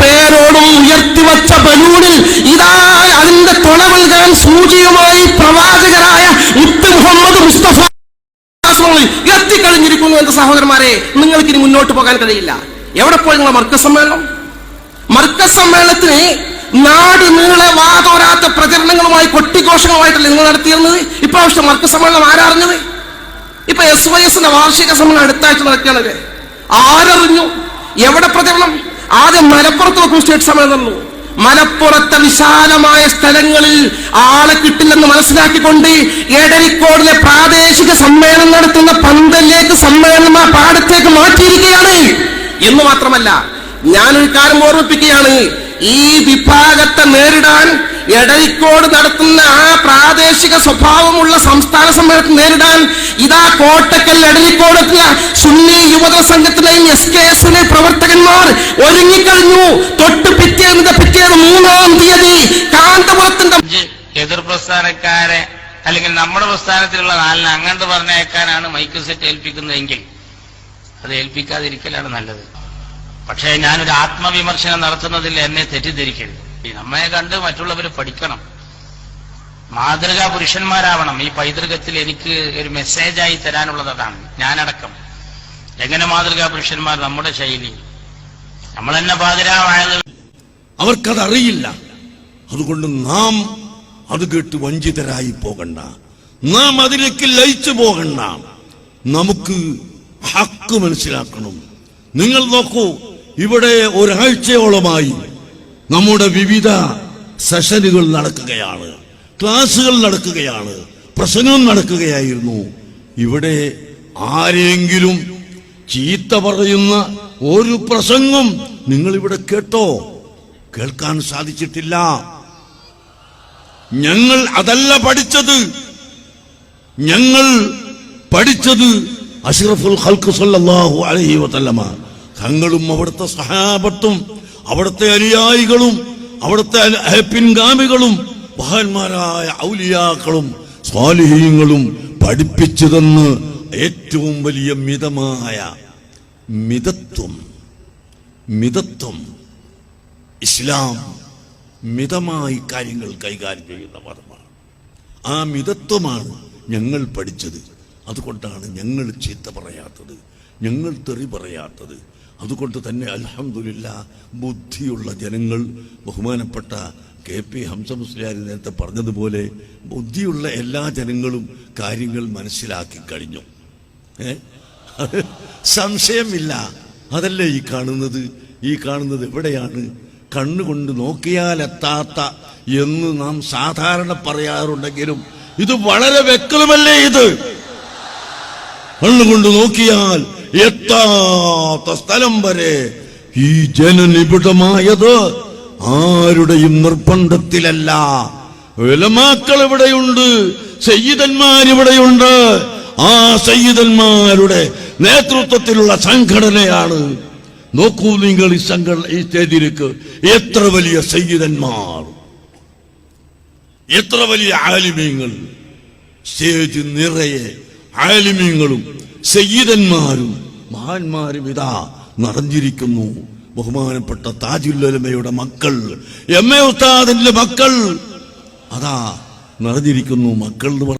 പേരോടും ഉയർത്തിവച്ച ബലൂണിൽ ഇതാ അതിന്റെ തുണ നൽകാൻ സൂചിയുമായി പ്രവാചകരായ മുത്ത് മുഹമ്മദ് മുസ്തഫ എത്തിക്കഴിഞ്ഞിരിക്കുന്നു. എന്റെ സഹോദരന്മാരെ, നിങ്ങൾക്ക് ഇനി മുന്നോട്ട് പോകാൻ കഴിയില്ല. എവിടെ പോയി നിങ്ങളെ മർക്കസ് സമ്മേളനം? മർക്കസ് സമ്മേളനത്തിന് നാട് നീളെ വാതോരാത്ത പ്രചരണങ്ങളുമായി കൊട്ടിഘോഷങ്ങളുമായിട്ടല്ലേ നിങ്ങൾ നടത്തിയിരുന്നത്? ഇപ്രാവശ്യം മർക്കസ് സമ്മേളനം ആരറിഞ്ഞത്? ഇപ്പൊ SYSന്റെ വാർഷിക സമ്മേളനം അടുത്താഴ്ച നടക്കുകയാണല്ലേ. ആരറിഞ്ഞു? എവിടെ പ്രചരണം? ആദ്യം മലപ്പുറത്ത് നോക്കും സ്റ്റേറ്റ് സമ്മേളനം നടന്നു. മലപ്പുറത്തെ വിശാലമായ സ്ഥലങ്ങളിൽ ആളെ കിട്ടില്ലെന്ന് മനസ്സിലാക്കിക്കൊണ്ട് എടരിക്കോടിലെ പ്രാദേശിക സമ്മേളനം നടത്തുന്ന പന്തലിലേക്ക് സമ്മേളനം ആ പാടത്തേക്ക് മാറ്റിയിരിക്കുകയാണ്. എന്ന് മാത്രമല്ല, ഞാനൊരു കാര്യം ഓർമ്മിപ്പിക്കുകയാണ്. ഈ വിഭാഗത്തെ നേരിടാൻ എടരിക്കോട് നടത്തുന്ന ആ പ്രാദേശിക സ്വഭാവമുള്ള സംസ്ഥാന സമ്മേളനത്തെ നേരിടാൻ ഇതാ കോട്ടക്കൽ എടരിക്കോടെത്തിയ സുന്നി യുവജന സംഘത്തിലെയും SKSലെ പ്രവർത്തകന്മാർ ഒരുങ്ങിക്കഴിഞ്ഞു. തൊട്ട് പിറ്റേന്ന് 3-ാം തീയതി കാന്തപുരത്തിന്റെ എതിർ പ്രസ്ഥാനക്കാരെ അല്ലെങ്കിൽ നമ്മുടെ പ്രസ്ഥാനത്തിലുള്ള നാലിനെ അങ്ങോട്ട് പറഞ്ഞേക്കാനാണ് മൈക്ക് സെറ്റ് ഏൽപ്പിക്കുന്നതെങ്കിൽ അത് ഏൽപ്പിക്കാതിരിക്കലാണ് നല്ലത്. പക്ഷേ ഞാനൊരു ആത്മവിമർശനം നടത്തുന്നതിൽ എന്നെ തെറ്റിദ്ധരിക്കരുത്. ഈ നമ്മെ കണ്ട് മറ്റുള്ളവർ പഠിക്കണം, മാതൃകാ പുരുഷന്മാരാവണം. ഈ പൈതൃകത്തിൽ എനിക്ക് ഒരു മെസ്സേജായി തരാനുള്ളത് അതാണ്. ഞാനടക്കം എങ്ങനെ മാതൃകാ പുരുഷന്മാർ, നമ്മുടെ ശൈലി, നമ്മൾ തന്നെ പാതിരാവായത് അവർക്കതറിയില്ല. അതുകൊണ്ട് നാം അത് കേട്ട് വഞ്ചിതരായി പോകണ്ട, നാം അതിലേക്ക് ലയിച്ചു പോകണ്ട. നമുക്ക് ഹക്ക് മനസ്സിലാക്കണം. നിങ്ങൾ നോക്കൂ, ഇവിടെ ഒരാഴ്ചയോളമായി നമ്മുടെ വിവിധ സെഷനുകൾ നടക്കുകയാണ്, ക്ലാസുകൾ നടക്കുകയാണ്, പ്രസംഗം നടക്കുകയായിരുന്നു. ഇവിടെ ആരെങ്കിലും ചീത്ത പറയുന്ന ഒരു പ്രസംഗം നിങ്ങളിവിടെ കേട്ടോ? കേൾക്കാൻ സാധിച്ചിട്ടില്ല. ഞങ്ങൾ അതല്ല പഠിച്ചത്. ഞങ്ങൾ പഠിച്ചത് അഷ്റഫുൽ ഖൽഖ് സല്ലല്ലാഹു അലൈഹി വസല്ലമ തങ്ങളും അവിടുത്തെ സഹാബത്തും അവിടുത്തെ അനുയായികളും അവിടുത്തെ പിൻഗാമികളും മഹാന്മാരായ ഔലിയാക്കളും സ്വാലിഹീങ്ങളും പഠിപ്പിച്ചു തന്ന് ഏറ്റവും വലിയ മിതത്വം ഇസ്ലാം മിതമായി കാര്യങ്ങൾ കൈകാര്യം ചെയ്യുന്ന മതമാണ്. ആ മിതത്വമാണ് ഞങ്ങൾ പഠിച്ചത്. അതുകൊണ്ടാണ് ഞങ്ങൾ ചീത്ത പറയാത്തത്, ഞങ്ങൾ തെറി പറയാത്തത്. അതുകൊണ്ട് തന്നെ അൽഹംദുലില്ലാഹ് ബുദ്ധിയുള്ള ജനങ്ങൾ, ബഹുമാനപ്പെട്ട KP ഹംസ മുസ്ലിയാർ നേരത്തെ പറഞ്ഞതുപോലെ ബുദ്ധിയുള്ള എല്ലാ ജനങ്ങളും കാര്യങ്ങൾ മനസ്സിലാക്കി കഴിഞ്ഞു. സംശയമില്ല. അതല്ലേ ഈ കാണുന്നത് എവിടെയാണ്? കണ്ണുകൊണ്ട് നോക്കിയാൽ എത്താത്ത എന്ന് നാം സാധാരണ പറയാറുണ്ടെങ്കിലും ഇത് വളരെ വ്യക്തമല്ലേ? ഇത് കണ്ണുകൊണ്ട് നോക്കിയാൽ എത്താത്ത സ്ഥലം വരെ ഈ ജനനിബിഡമായത് ആരുടെയും നിർബന്ധത്തിലല്ല. ഉലമാക്കൾ ഇവിടെയുണ്ട്, സയ്യിദന്മാരിവിടെയുണ്ട്. ആ സയ്യിദന്മാരുടെ നേതൃത്വത്തിലുള്ള സംഘടനയാണ്. നോക്കൂ നിങ്ങൾ ഈ സ്റ്റേജിലേക്ക് എത്ര വലിയ സയ്യിദന്മാർ, എത്ര വലിയ ആലിമീങ്ങൾ. സ്റ്റേജ് നിറയെ ആലിമീങ്ങളും സയ്യിദന്മാരും മഹാന്മാരും ഇതാ നിറഞ്ഞിരിക്കുന്നു. ബഹുമാനപ്പെട്ട താജുൽ ഉലമയുടെ മക്കൾ, MA ഉസ്താദിന്റെ മക്കൾ അതാ നിറഞ്ഞിരിക്കുന്നു. മക്കൾ